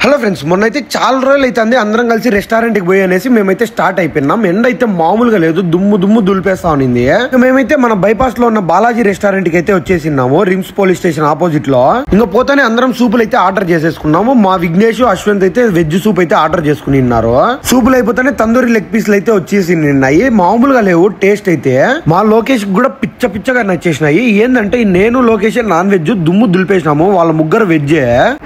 Hello friends, మొన్నైతే చాలా రోజులు అయితే అందరం కలిసి రెస్టారెంట్ కి పోయి అనేసి మేమైతే స్టార్ట్ అయిపోయినాం. ఎండ అయితే మామూలుగా లేదు, దుమ్ము దులిపేస్తా ఉంది. మేమైతే మన బైపాస్ లో ఉన్న బాలాజీ రెస్టారెంట్ కి అయితే వచ్చేసినాము, రిమ్స్ పోలీస్ స్టేషన్ ఆపోజిట్ లో. ఇంకా పోతానే అందరం సూపులు అయితే ఆర్డర్ చేసేసుకున్నాము. మా విఘ్నేష్, అశ్వంత్ అయితే వెజ్ సూప్ అయితే ఆర్డర్ చేసుకుని ఉన్నారు. సూపులు అయిపోతానే తందూరి లెగ్ పీస్లు అయితే వచ్చేసి ఉన్నాయి. మామూలుగా లేవు టేస్ట్ అయితే. మా లోకేష్ కూడా పిచ్చగా నచ్చేసినాయి. ఏంటంటే నేను లోకేష్ నాన్ వెజ్ దుమ్ము దులిపేసినాము, వాళ్ళ ముగ్గురు వెజ్.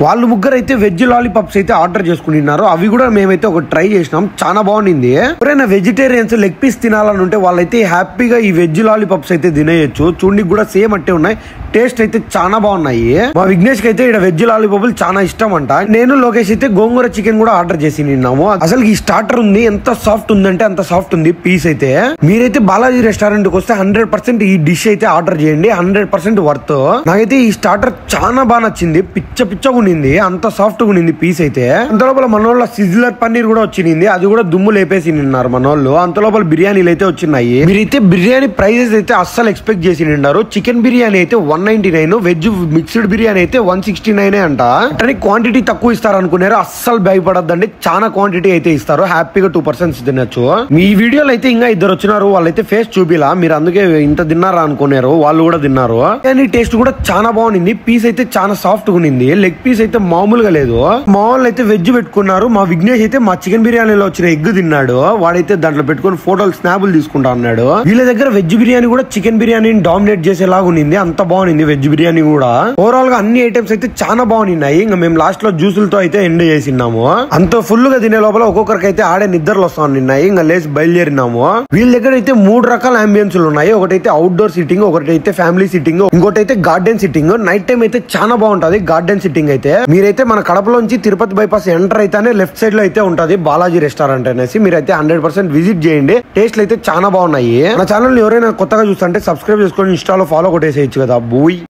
వాళ్ళు ముగ్గురు అయితే వెజ్ లాలీపాప్స్ అయితే ఆర్డర్ చేసుకున్నారు. అవి కూడా మేమైతే ఒక ట్రై చేసినాం, చాలా బాగుంది. ఎవరైనా వెజిటేరియన్స్ లెగ్ పీస్ తినాలని ఉంటే వాళ్ళైతే హ్యాపీగా ఈ వెజ్ లాలీపాప్స్ అయితే తినేయచ్చు. చూడండి కూడా సేమ్ అట్టే ఉన్నాయి, టేస్ట్ అయితే చాలా బాగున్నాయి. మా విఘ్నేష్ కి అయితే ఇక్కడ వెజ్ లాలీపాప్లు చాలా ఇష్టం అంట. నేను లోకేష్ అయితే గోంగూర చికెన్ కూడా ఆర్డర్ చేసి నిన్నాము. అసలు ఈ స్టార్టర్ ఉంది, ఎంత సాఫ్ట్ ఉందంటే అంత సాఫ్ట్ ఉంది పీస్ అయితే. మీరైతే బాలాజీ రెస్టారెంట్ కి వస్తే 100% ఈ డిష్ అయితే ఆర్డర్ చేయండి, 100% వర్త్. నాకైతే ఈ స్టార్టర్ చాలా బాగా నచ్చింది, పిచ్చగా ఉండింది, అంత సాఫ్ట్ గా ఉండింది పీస్ అయితే. అంత లోపల మనోళ్ళ సిజ్లర్ పన్నీర్ కూడా వచ్చింది, అది కూడా దుమ్ము లేపేసి నిన్నారు మనోళ్ళు. అంత లోపల బిర్యానీలు అయితే వచ్చినాయి. మీరైతే బిర్యానీ ప్రైజెస్ అయితే అస్సలు ఎక్స్పెక్ట్ చేసి నిన్నారు. చికెన్ బిర్యానీ అయితే 199, వెజ్ మిక్స్డ్ బిర్యానీ అయితే 169 అంట. అంటే క్వాంటిటీ తక్కువ ఇస్తారు అనుకున్నారు, అస్సలు భయపడద్దండి, చాలా క్వాంటిటీ అయితే ఇస్తారు. హ్యాపీగా 2% తినొచ్చు. మీ వీడియోలో అయితే ఇంకా ఇద్దరు వచ్చినారు, వాళ్ళైతే ఫేస్ చూపిలా, మీరు అందుకే ఇంత తిన్నారా అనుకున్నారు, వాళ్ళు కూడా తిన్నారు. కానీ టేస్ట్ కూడా చాలా బాగుంది, పీస్ అయితే చాలా సాఫ్ట్ గా ఉంది. లెగ్ పీస్ అయితే మామూలుగా లేదు. మా వాళ్ళు అయితే వెజ్ పెట్టుకున్నారు. మా విఘ్నేష్ అయితే మా చికెన్ బిర్యానీలో వచ్చిన ఎగ్ తిన్నాడు. వాడైతే దాంట్లో పెట్టుకుని ఫోటోలు స్నాపులు తీసుకుంటా అన్నాడు. వీళ్ళ దగ్గర వెజ్ బిర్యానీ కూడా చికెన్ బిర్యానీని డామినేట్ చేసేలాగా ఉంది, అంత బాగుంది వెజ్ బిర్యానీ కూడా. ఓవరాల్ గా అన్ని ఐటమ్స్ అయితే చాలా బాగున్నాయి. ఇంకా మేము లాస్ట్ లో జ్యూసులతో అయితే ఎండ్ చేసినాము. అంత ఫుల్ గా తినే లోపల ఒక్కొక్కరికి అయితే ఆడే నిద్రలు వస్తా ఉన్నాయి. ఇంకా లేచి బయలుదేరినాము. వీళ్ళ దగ్గర అయితే 3 రకాల అంబియన్స్లు ఉన్నాయి. ఒకటైతే అవుట్డోర్ సిట్టింగ్, ఒకటైతే ఫ్యామిలీ సిట్టింగ్, ఇంకోటైతే గార్డెన్ సిట్టింగ్. నైట్ టైం అయితే చాలా బాగుంటది గార్డెన్ సిట్టింగ్ అయితే. మీరైతే మన కడపలోంచి తిరుపతి బైపాస్ ఎంటర్ అయితేనే లెఫ్ట్ సైడ్ లో అయితే ఉంటది బాలాజీ రెస్టారెంట్ అనేసి. మీరైతే 100% విజిట్ చేయండి, టేస్ట్లు అయితే చాలా బాగున్నాయి. నా ఛానల్ ఎవరైనా కొత్తగా చూస్తుంటే సబ్స్క్రైబ్ చేసుకొని ఇన్స్టాలో ఫాలో కొట్టేసేయచ్చు కదా బూయ్.